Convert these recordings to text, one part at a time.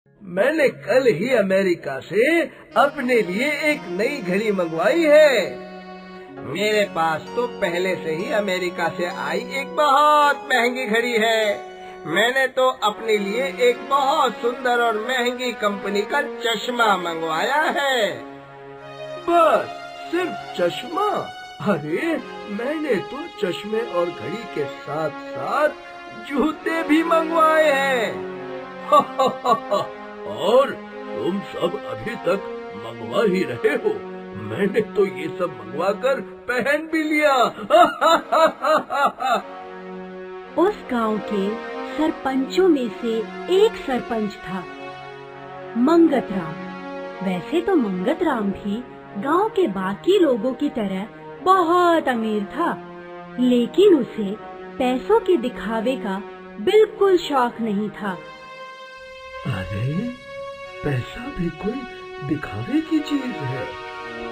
मैंने कल ही अमेरिका से अपने लिए एक नई घड़ी मंगवाई है। मेरे पास तो पहले से ही अमेरिका से आई एक बहुत महंगी घड़ी है। मैंने तो अपने लिए एक बहुत सुंदर और महंगी कंपनी का चश्मा मंगवाया है। बस सिर्फ चश्मा? अरे मैंने तो चश्मे और घड़ी के साथ साथ जूते भी मंगवाए हैं। और तुम सब अभी तक मंगवा ही रहे हो। मैंने तो ये सब मंगवा कर पहन भी लिया। उस गांव के सरपंचों में से एक सरपंच था, मंगत राम। वैसे तो मंगत राम भी गांव के बाकी लोगों की तरह बहुत अमीर था, लेकिन उसे पैसों के दिखावे का बिल्कुल शौक नहीं था। अरे पैसा भी कोई दिखावे की चीज है।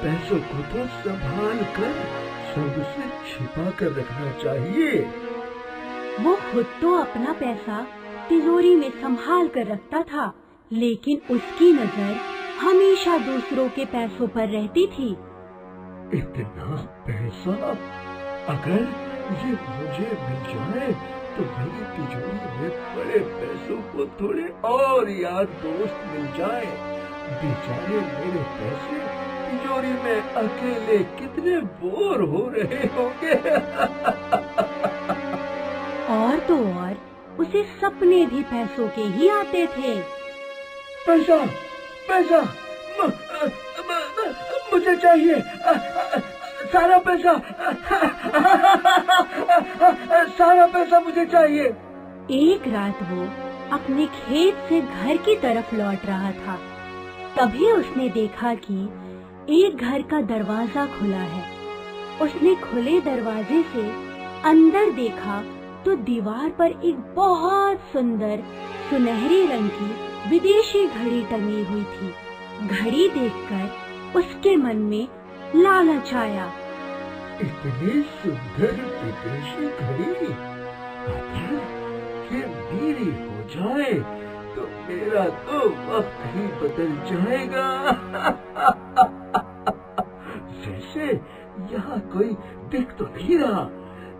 पैसों को तो संभाल कर सबसे छिपा कर रखना चाहिए। वो खुद तो अपना पैसा तिजोरी में संभाल कर रखता था, लेकिन उसकी नजर हमेशा दूसरों के पैसों पर रहती थी। इतना पैसा अगर ये मुझे मिल जाए तो मेरी तिजोरी में बड़े पैसों को थोड़े और यार दोस्त मिल जाए। बेचारे मेरे पैसे तिजोरी में अकेले कितने बोर हो रहे होंगे। और तो और उसे सपने भी पैसों के ही आते थे। पैसा पैसा मुझे चाहिए, सारा पैसा सारा पैसा मुझे चाहिए। एक रात वो अपने खेत से घर की तरफ लौट रहा था। तभी उसने देखा कि एक घर का दरवाजा खुला है। उसने खुले दरवाजे से अंदर देखा तो दीवार पर एक बहुत सुंदर सुनहरे रंग की विदेशी घड़ी टंगी हुई थी। घड़ी देखकर उसके मन में लालच आया। इतनी सुंदर विदेशी घड़ी अगर ये मेरी हो जाए तो मेरा तो वक्त ही बदल जाएगा। जैसे यहाँ कोई दिख तो नहीं रहा,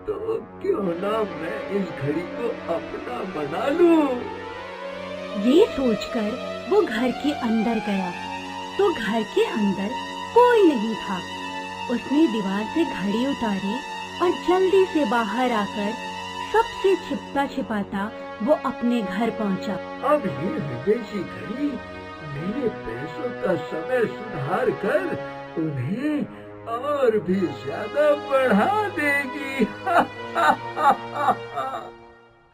तो क्यों ना मैं इस घड़ी को अपना बना लूं। ये सोचकर वो घर के अंदर गया तो घर के अंदर कोई नहीं था। उसने दीवार से घड़ी उतारी और जल्दी से बाहर आकर सबसे छिपता छिपाता वो अपने घर पहुंचा। अब ये विदेशी घड़ी मेरे पैसों का समय सुधार कर उन्हें और भी ज्यादा बढ़ा देगी।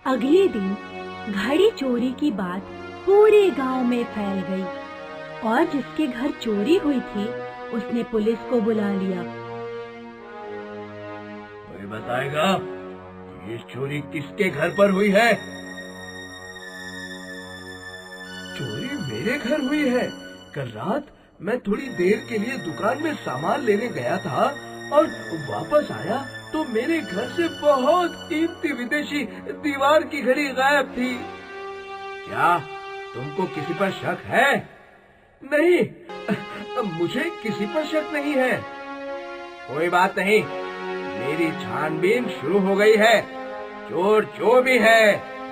अगले दिन घड़ी चोरी की बात पूरे गांव में फैल गई और जिसके घर चोरी हुई थी उसने पुलिस को बुला लिया। कोई बताएगा कि ये चोरी किसके घर पर हुई है? चोरी मेरे घर हुई है। कल रात मैं थोड़ी देर के लिए दुकान में सामान लेने गया था और वापस आया तो मेरे घर से बहुत कीमती विदेशी दीवार की घड़ी गायब थी। क्या तुमको किसी पर शक है? नहीं, मुझे किसी पर शक नहीं है। कोई बात नहीं, मेरी छानबीन शुरू हो गई है। चोर जो भी है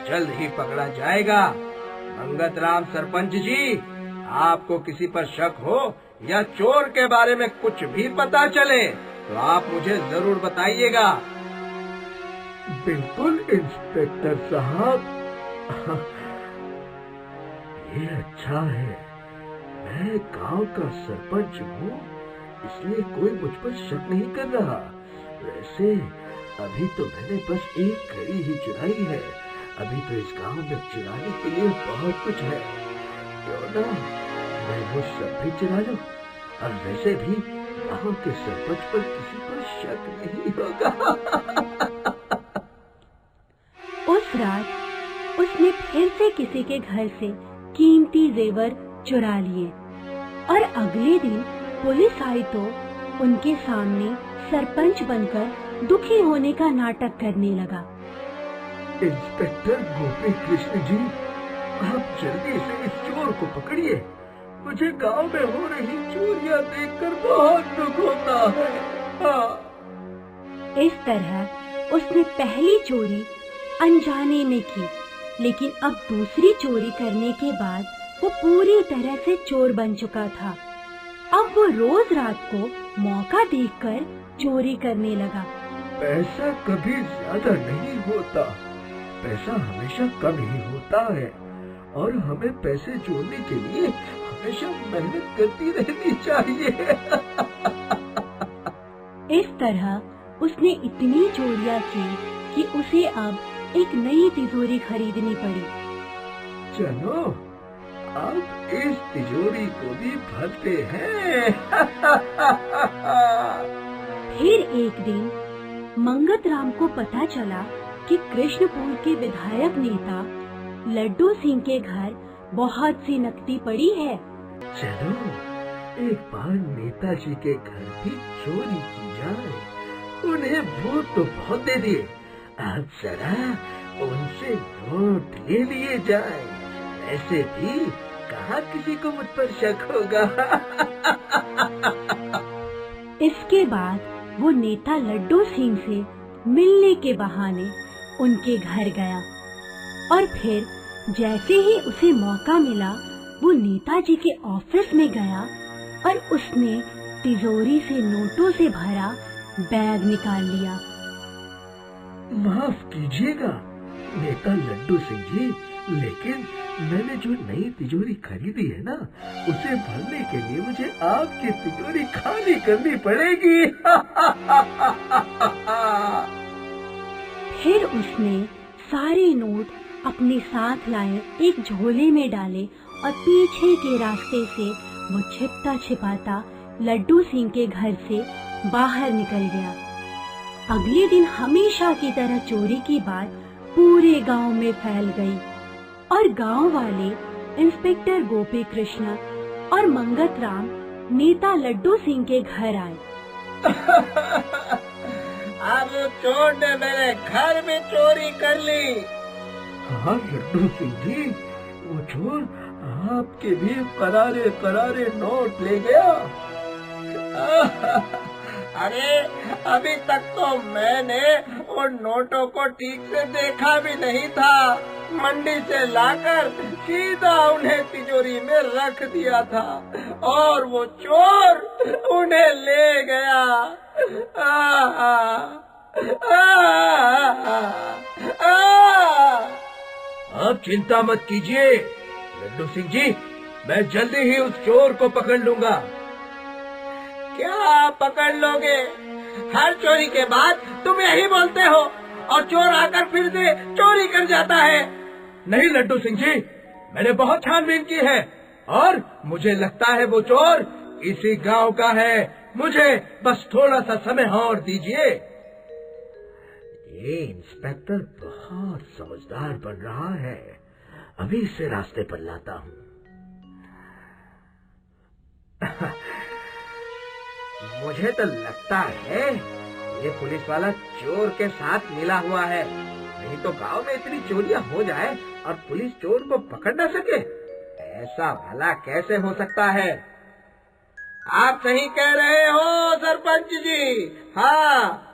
जल्द ही पकड़ा जाएगा। मंगत राम सरपंच जी, आपको किसी पर शक हो या चोर के बारे में कुछ भी पता चले तो आप मुझे जरूर बताइएगा। बिल्कुल इंस्पेक्टर साहब। ये अच्छा है, मैं गांव का सरपंच हूँ, इसलिए कोई मुझ पर शक नहीं कर रहा। वैसे अभी तो मैंने बस एक घड़ी ही चुराई है। अभी तो इस गांव में चुराने के लिए बहुत कुछ है। क्यों ना मैं वो सब भी चुरा लूं। और वैसे भी गांव के सरपंच पर किसी को शक नहीं होगा। उस रात उसने फिर से किसी के घर से कीमती जेवर चुरा लिए और अगले दिन पुलिस आई तो उनके सामने सरपंच बनकर दुखी होने का नाटक करने लगा। इंस्पेक्टर गोपी कृष्ण जी, आप जल्दी से इस चोर चोर को पकड़िए। मुझे गांव में हो रही चोरियां देखकर बहुत दुख होता है। हाँ। इस तरह उसने पहली चोरी अनजाने में की, लेकिन अब दूसरी चोरी करने के बाद वो पूरी तरह से चोर बन चुका था। अब वो रोज रात को मौका देखकर चोरी करने लगा। पैसा कभी ज्यादा नहीं होता, पैसा हमेशा कम ही होता है, और हमें पैसे जोड़ने के लिए हमेशा मेहनत करती रहनी चाहिए। इस तरह उसने इतनी चोरियां की कि उसे अब एक नई तिजोरी खरीदनी पड़ी। चलो अब इस तिजोरी को भी भरते हैं। फिर एक दिन मंगत राम को पता चला कि कृष्णपुर के विधायक नेता लड्डू सिंह के घर बहुत सी नकदी पड़ी है। चलो एक बार नेताजी के घर भी चोरी की जाए। उन्हें वोट तो बहुत दे दिए, अब जरा उनसे वोट ले लिए जाए। ऐसे भी कहाँ किसी को मुझ पर शक होगा। इसके बाद वो नेता लड्डू सिंह से मिलने के बहाने उनके घर गया, और फिर जैसे ही उसे मौका मिला वो नेताजी के ऑफिस में गया और उसने तिजोरी से नोटों से भरा बैग निकाल लिया। माफ कीजिएगा नेता लड्डू सिंह जी, लेकिन मैंने जो नई तिजोरी खरीदी है ना, उसे भरने के लिए मुझे आपकी तिजोरी खाली करनी पड़ेगी। फिर उसने सारे नोट अपने साथ लाए एक झोले में डाले और पीछे के रास्ते से वो छिपता छिपाता लड्डू सिंह के घर से बाहर निकल गया। अगले दिन हमेशा की तरह चोरी की बात पूरे गांव में फैल गई और गांव वाले इंस्पेक्टर गोपी कृष्ण और मंगत राम नेता लड्डू सिंह के घर आए। अब चोर ने मेरे घर में चोरी कर ली। हाँ लड्डू सिंह जी, वो चोर आपके भी करारे करारे नोट ले गया। अरे अभी तक तो मैंने उन नोटों को ठीक से देखा भी नहीं था। मंडी से लाकर सीधा उन्हें तिजोरी में रख दिया था और वो चोर उन्हें ले गया। आप चिंता मत कीजिए लड्डू सिंह जी, मैं जल्दी ही उस चोर को पकड़ लूंगा। क्या पकड़ लोगे? हर चोरी के बाद तुम यही बोलते हो और चोर आकर फिर से चोरी कर जाता है। नहीं लड्डू सिंह जी, मैंने बहुत छानबीन की है और मुझे लगता है वो चोर इसी गांव का है। मुझे बस थोड़ा सा समय और दीजिए। ये इंस्पेक्टर बहुत समझदार बन रहा है, अभी इसे रास्ते पर लाता हूँ। मुझे तो लगता है ये पुलिस वाला चोर के साथ मिला हुआ है, नहीं तो गांव में इतनी चोरियां हो जाए और पुलिस चोर को पकड़ न सके। ऐसा भला कैसे हो सकता है? आप सही कह रहे हो सरपंच जी। हाँ।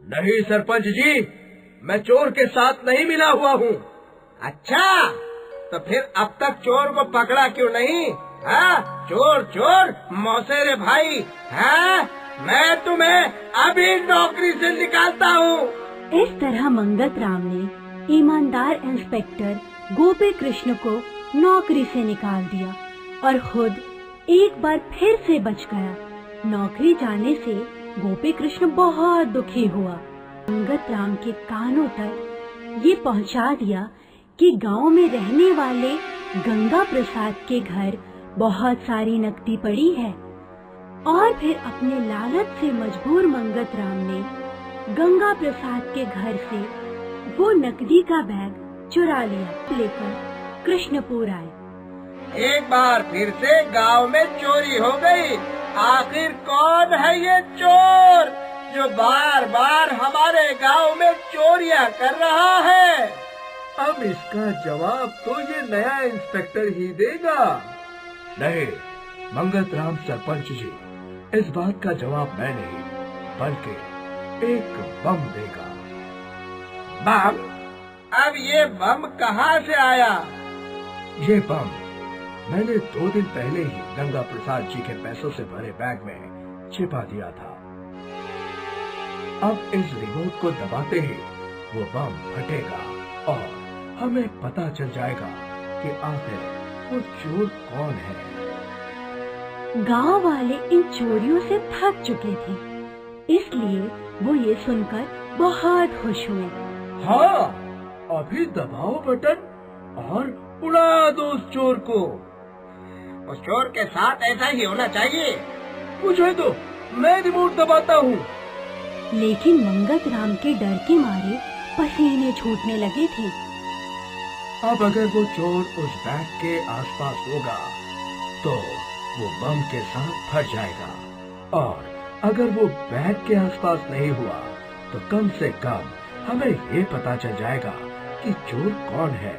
नहीं सरपंच जी, मैं चोर के साथ नहीं मिला हुआ हूँ। अच्छा, तो फिर अब तक चोर को पकड़ा क्यों नहीं? हाँ, चोर चोर मौसेरे भाई। हाँ, मैं तुम्हें अभी नौकरी से निकालता हूँ। इस तरह मंगत राम ने ईमानदार इंस्पेक्टर गोपी कृष्ण को नौकरी से निकाल दिया और खुद एक बार फिर से बच गया। नौकरी जाने से गोपी कृष्ण बहुत दुखी हुआ। मंगत राम के कानों तक ये पहुंचा दिया कि गांव में रहने वाले गंगा प्रसाद के घर बहुत सारी नकदी पड़ी है, और फिर अपने लालच से मजबूर मंगत राम ने गंगा प्रसाद के घर से वो नकदी का बैग चुरा लिया लेकर कृष्णपुर आए। एक बार फिर से गांव में चोरी हो गई। आखिर कौन है ये चोर जो बार बार हमारे गांव में चोरियां कर रहा है? अब इसका जवाब तो ये नया इंस्पेक्टर ही देगा। नहीं मंगत राम सरपंच जी, इस बात का जवाब मैं नहीं बल्कि एक बम देगा। बम? अब ये बम कहाँ से आया? ये बम मैंने 2 दिन पहले ही गंगा प्रसाद जी के पैसों से भरे बैग में छिपा दिया था। अब इस रिमोट को दबाते ही वो बम फटेगा और हमें पता चल जाएगा कि आखिर वो चोर कौन है। गांव वाले इन चोरियों से थक चुके थे, इसलिए वो ये सुनकर बहुत खुश हुए। हाँ, अभी दबाओ बटन और उड़ा दो उस चोर को। उस चोर के साथ ऐसा ही होना चाहिए। मुझे तो, मैं रिमोट दबाता हूँ। लेकिन मंगत राम के डर के मारे पसीने छूटने लगे थे। अब अगर वो चोर उस बैग के आसपास होगा तो वो बम के साथ फट जाएगा, और अगर वो बैग के आसपास नहीं हुआ तो कम से कम हमें ये पता चल जाएगा कि चोर कौन है,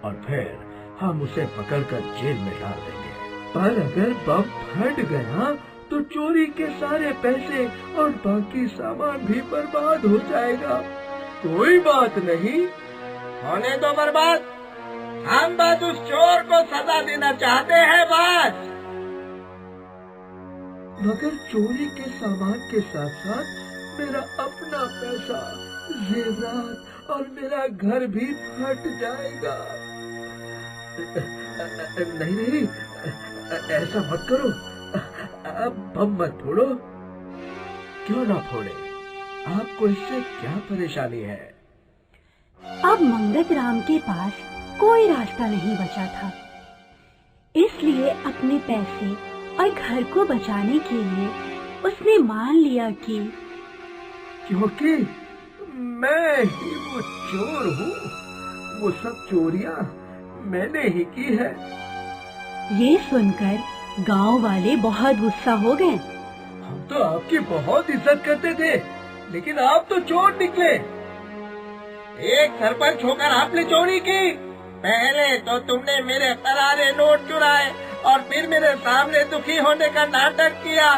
और फिर हम उसे पकड़कर जेल में डाल देंगे। पर अगर बम फट गया तो चोरी के सारे पैसे और बाकी सामान भी बर्बाद हो जाएगा। कोई बात नहीं, होने दो बर्बाद। हम बस उस चोर को सजा देना चाहते हैं बस। मगर चोरी के सामान के साथ साथ मेरा अपना पैसा, जेवरात और मेरा घर भी फट जाएगा। नहीं नहीं, ऐसा मत करो। अब बम मत फोड़ो। क्यों ना फोड़े, आपको इससे क्या परेशानी है? अब मंगत राम के पास कोई रास्ता नहीं बचा था, इसलिए अपने पैसे और घर को बचाने के लिए उसने मान लिया कि क्योंकि मैं ही वो चोर हूँ, वो सब चोरियाँ मैंने ही की है। ये सुनकर गांव वाले बहुत गुस्सा हो गए। हम तो आपकी बहुत इज्जत करते थे, लेकिन आप तो चोर निकले। एक सरपंच होकर आपने चोरी की। पहले तो तुमने मेरे करारे नोट चुराए और फिर मेरे सामने दुखी होने का नाटक किया।